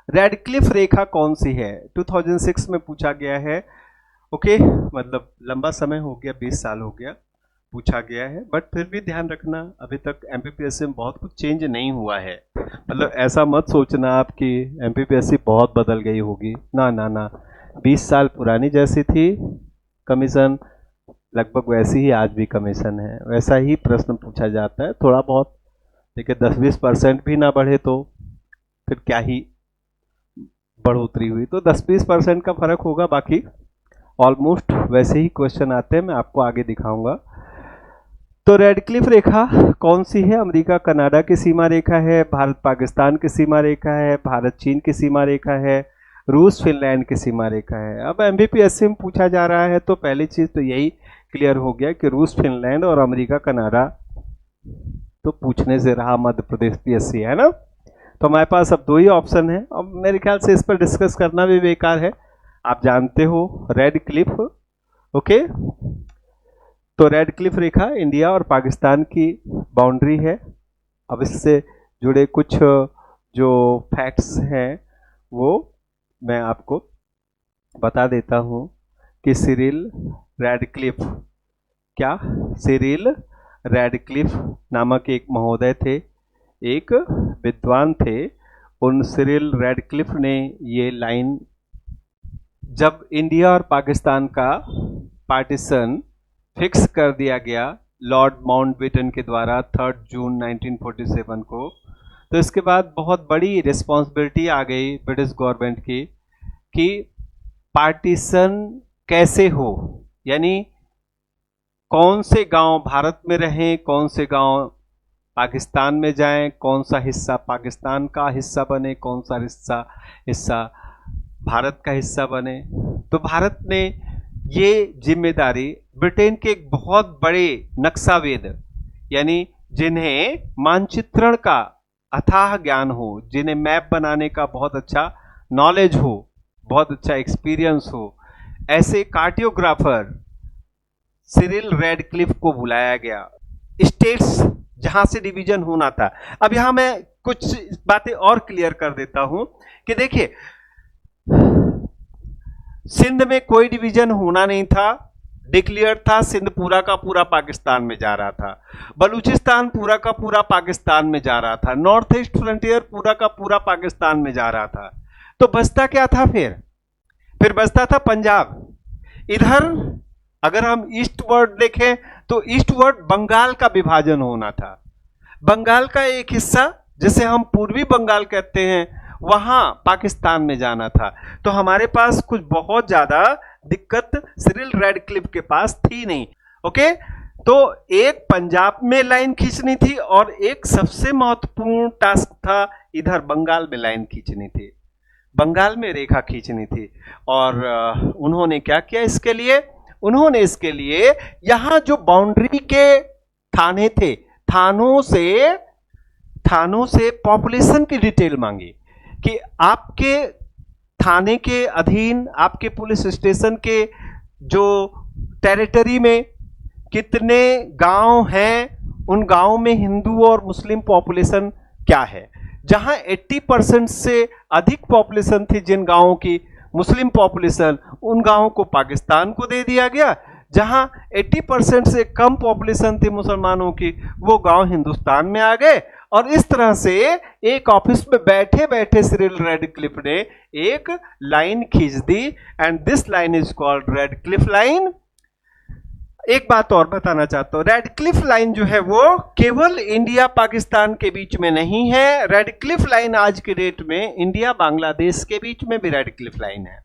Radcliffe रेखा कौन सी है? 2006 में पूछा गया है। ओके, मतलब लंबा समय हो गया, 20 साल हो गया पूछा गया है, बट फिर भी ध्यान रखना अभी तक एमपीपीएससी में बहुत कुछ चेंज नहीं हुआ है। मतलब ऐसा मत सोचना आप कि एमपीपीएससी बहुत बदल गई होगी, ना ना ना, 20 साल पुरानी जैसी थी कमीशन, लगभग वैसी ही आज भी कमीशन है, वैसा ही प्रश्न पूछा जाता है। थोड़ा बहुत देखिए 10-20% भी ना बढ़े तो फिर क्या ही बढ़ोतरी हुई, तो 10-20% का फर्क होगा, बाकी ऑलमोस्ट वैसे ही क्वेश्चन आते हैं, मैं आपको आगे दिखाऊंगा। तो रेडक्लिफ रेखा कौन सी है? अमेरिका कनाडा की सीमा रेखा है, भारत पाकिस्तान की सीमा रेखा है, भारत चीन की सीमा रेखा है, रूस फिनलैंड की सीमा रेखा है। अब एमपीपीएससी में पूछा जा रहा है तो पहली चीज तो यही क्लियर हो गया कि रूस फिनलैंड और अमेरिका कनाडा तो पूछने से रहा मध्य प्रदेश पीएससी, है ना। तो हमारे पास अब दो ही ऑप्शन है, अब मेरे ख्याल से इस पर डिस्कस करना भी बेकार है, आप जानते हो रेडक्लिफ। ओके, तो रेडक्लिफ रेखा इंडिया और पाकिस्तान की बाउंड्री है। अब इससे जुड़े कुछ जो फैक्ट्स हैं वो मैं आपको बता देता हूं कि सिरिल रेडक्लिफ, क्या सिरिल रेडक्लिफ नामक एक महोदय थे, एक विद्वान थे। उन सिरिल रेडक्लिफ ने ये लाइन, जब इंडिया और पाकिस्तान का पार्टीशन फिक्स कर दिया गया लॉर्ड माउंटबेटन के द्वारा 3 जून 1947 को, तो इसके बाद बहुत बड़ी रिस्पॉन्सिबिलिटी आ गई ब्रिटिश गवर्नमेंट की कि पार्टीशन कैसे हो, यानी कौन से गांव भारत में रहें, कौन से गांव पाकिस्तान में जाएं, कौन सा हिस्सा पाकिस्तान का हिस्सा बने, कौन सा हिस्सा भारत का हिस्सा बने। तो भारत ने ये जिम्मेदारी ब्रिटेन के एक बहुत बड़े नक्शावेद, यानी जिन्हें मानचित्रण का अथाह ज्ञान हो, जिन्हें मैप बनाने का बहुत अच्छा नॉलेज हो, बहुत अच्छा एक्सपीरियंस हो, ऐसे कार्टोग्राफर सिरिल रेडक्लिफ को बुलाया गया। स्टेट्स जहां से डिवीजन होना था, अब यहां मैं कुछ बातें और क्लियर कर देता हूं कि देखिए सिंध में कोई डिवीजन होना नहीं था, डिक्लेयर था, सिंध पूरा का पूरा पाकिस्तान में जा रहा था, बलूचिस्तान पूरा का पूरा पाकिस्तान में जा रहा था, नॉर्थ ईस्ट फ्रंटियर पूरा का पूरा पाकिस्तान में जा रहा था। तो बचता क्या था? फिर बचता था पंजाब। इधर अगर हम ईस्टवर्ड देखें तो ईस्टवर्ड बंगाल का विभाजन होना था, बंगाल का एक हिस्सा जिसे हम पूर्वी बंगाल कहते हैं वहां पाकिस्तान में जाना था। तो हमारे पास कुछ बहुत ज्यादा दिक्कत सिरिल रेडक्लिफ के पास थी नहीं। ओके, तो एक पंजाब में लाइन खींचनी थी और एक सबसे महत्वपूर्ण टास्क था इधर बंगाल में लाइन खींचनी थी, बंगाल में रेखा खींचनी थी। और उन्होंने क्या किया इसके लिए? उन्होंने इसके लिए यहां जो बाउंड्री के थाने थे, थानों से पॉपुलेशन की डिटेल मांगी कि आपके थाने के अधीन, आपके पुलिस स्टेशन के जो टेरिटरी में कितने गांव हैं, उन गांव में हिंदू और मुस्लिम पॉपुलेशन क्या है। जहां 80% से अधिक पॉपुलेशन थी जिन गांवों की मुस्लिम पॉपुलेशन, उन गांवों को पाकिस्तान को दे दिया गया। जहां 80% से कम पॉपुलेशन थी मुसलमानों की, वो गांव हिंदुस्तान में आ गए। और इस तरह से एक ऑफिस में बैठे बैठे सिरिल रेडक्लिफ ने एक लाइन खींच दी, and this line is called Radcliffe line. एक बात और बताना चाहता हूं, रेडक्लिफ लाइन जो है वो केवल इंडिया पाकिस्तान के बीच में नहीं है, रेडक्लिफ लाइन आज के डेट में इंडिया बांग्लादेश के बीच में भी रेडक्लिफ लाइन है।